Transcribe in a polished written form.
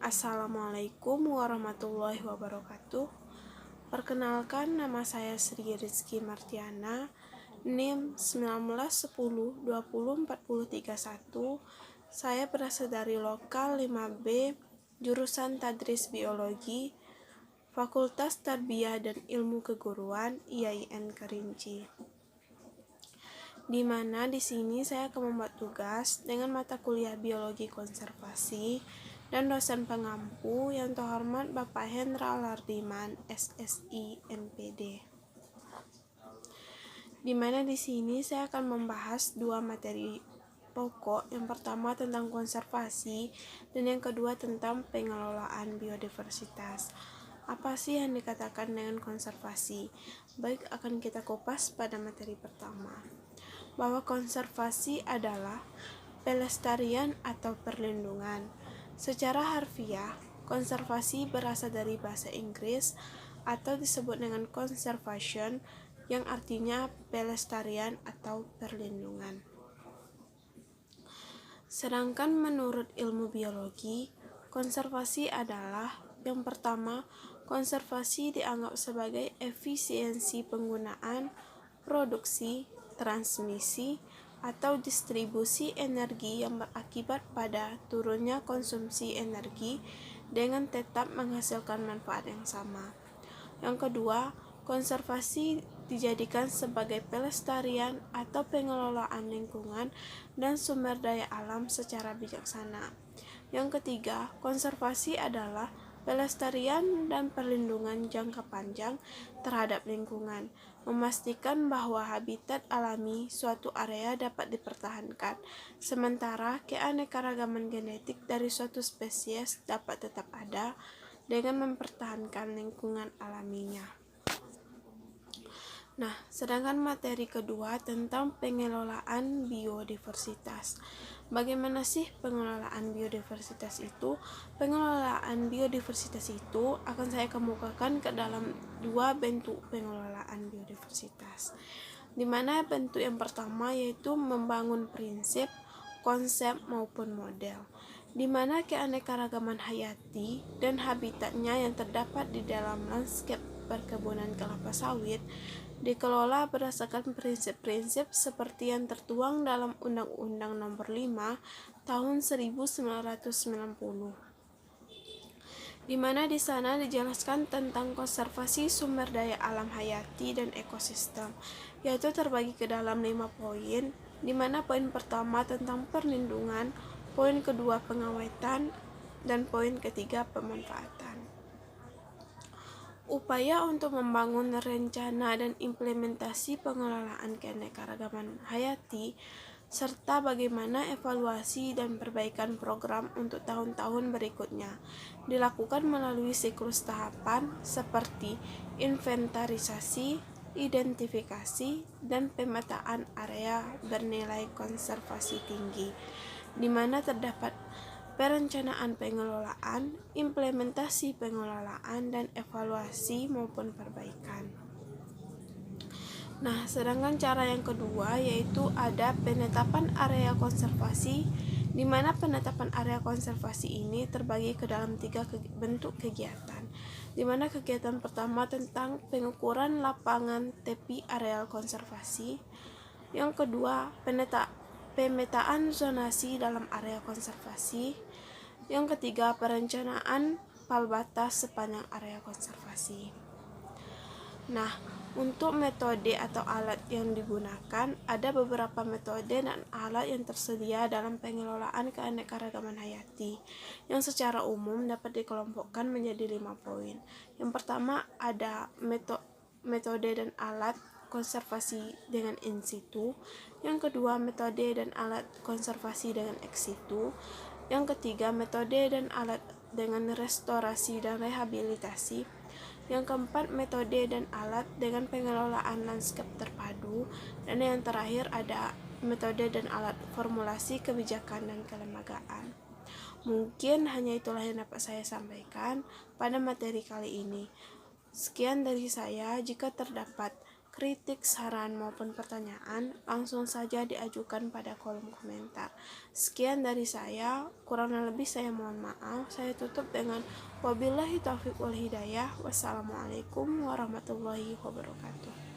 Assalamualaikum warahmatullahi wabarakatuh. Perkenalkan, nama saya Sri Rizky Martiana, NIM 1910204031. Saya berasal dari lokal 5B, jurusan Tadris Biologi, Fakultas Tarbiyah dan Ilmu Keguruan, IAIN Kerinci. Di mana di sini saya akan membuat tugas dengan mata kuliah Biologi Konservasi dan dosen pengampu yang terhormat Bapak Hendra Lardiman, SSI, NPD. Di mana di sini saya akan membahas dua materi pokok, yang pertama tentang konservasi dan yang kedua tentang pengelolaan biodiversitas. Apa sih yang dikatakan dengan konservasi? Baik, akan kita kupas pada materi pertama, bahwa konservasi adalah pelestarian atau perlindungan. Secara harfiah, konservasi berasal dari bahasa Inggris atau disebut dengan conservation, yang artinya pelestarian atau perlindungan. Sedangkan menurut ilmu biologi, konservasi adalah yang pertama, konservasi dianggap sebagai efisiensi penggunaan, produksi, transmisi, atau distribusi energi yang berakibat pada turunnya konsumsi energi dengan tetap menghasilkan manfaat yang sama. Yang kedua, konservasi dijadikan sebagai pelestarian atau pengelolaan lingkungan dan sumber daya alam secara bijaksana. Yang ketiga, konservasi adalah pelestarian dan perlindungan jangka panjang terhadap lingkungan, memastikan bahwa habitat alami suatu area dapat dipertahankan, sementara keanekaragaman genetik dari suatu spesies dapat tetap ada dengan mempertahankan lingkungan alaminya. Nah, sedangkan materi kedua tentang pengelolaan biodiversitas. Bagaimana sih pengelolaan biodiversitas itu? Pengelolaan biodiversitas itu akan saya kemukakan ke dalam dua bentuk pengelolaan biodiversitas. Di mana bentuk yang pertama yaitu membangun prinsip, konsep maupun model, di mana keanekaragaman hayati dan habitatnya yang terdapat di dalam lanskap perkebunan kelapa sawit dikelola berdasarkan prinsip-prinsip seperti yang tertuang dalam Undang-Undang Nomor 5 Tahun 1990. Di mana di sana dijelaskan tentang konservasi sumber daya alam hayati dan ekosistem, yaitu terbagi ke dalam 5 poin, di mana poin pertama tentang perlindungan, poin kedua pengawetan, dan poin ketiga pemanfaatan. Upaya untuk membangun rencana dan implementasi pengelolaan keanekaragaman hayati serta bagaimana evaluasi dan perbaikan program untuk tahun-tahun berikutnya dilakukan melalui siklus tahapan seperti inventarisasi, identifikasi, dan pemetaan area bernilai konservasi tinggi, di mana terdapat perencanaan pengelolaan, implementasi pengelolaan, dan evaluasi maupun perbaikan. Nah, sedangkan cara yang kedua yaitu ada penetapan area konservasi, di mana penetapan area konservasi ini terbagi ke dalam 3 bentuk kegiatan, di mana kegiatan pertama tentang pengukuran lapangan tepi areal konservasi, yang kedua pemetaan zonasi dalam area konservasi, yang ketiga perencanaan pal batas sepanjang area konservasi. Nah, untuk metode atau alat yang digunakan, ada beberapa metode dan alat yang tersedia dalam pengelolaan keanekaragaman hayati, yang secara umum dapat dikelompokkan menjadi 5 poin. Yang pertama ada metode dan alat konservasi dengan in situ, yang kedua metode dan alat konservasi dengan ex situ, yang ketiga metode dan alat dengan restorasi dan rehabilitasi, yang keempat metode dan alat dengan pengelolaan lanskap terpadu, dan yang terakhir ada metode dan alat formulasi kebijakan dan kelembagaan. Mungkin hanya itulah yang dapat saya sampaikan pada materi kali ini. Sekian dari saya. Jika terdapat kritik, saran, maupun pertanyaan, langsung saja diajukan pada kolom komentar. Sekian dari saya, kurang lebih saya mohon maaf. Saya tutup dengan wabillahi taufiq wal hidayah. Wassalamualaikum warahmatullahi wabarakatuh.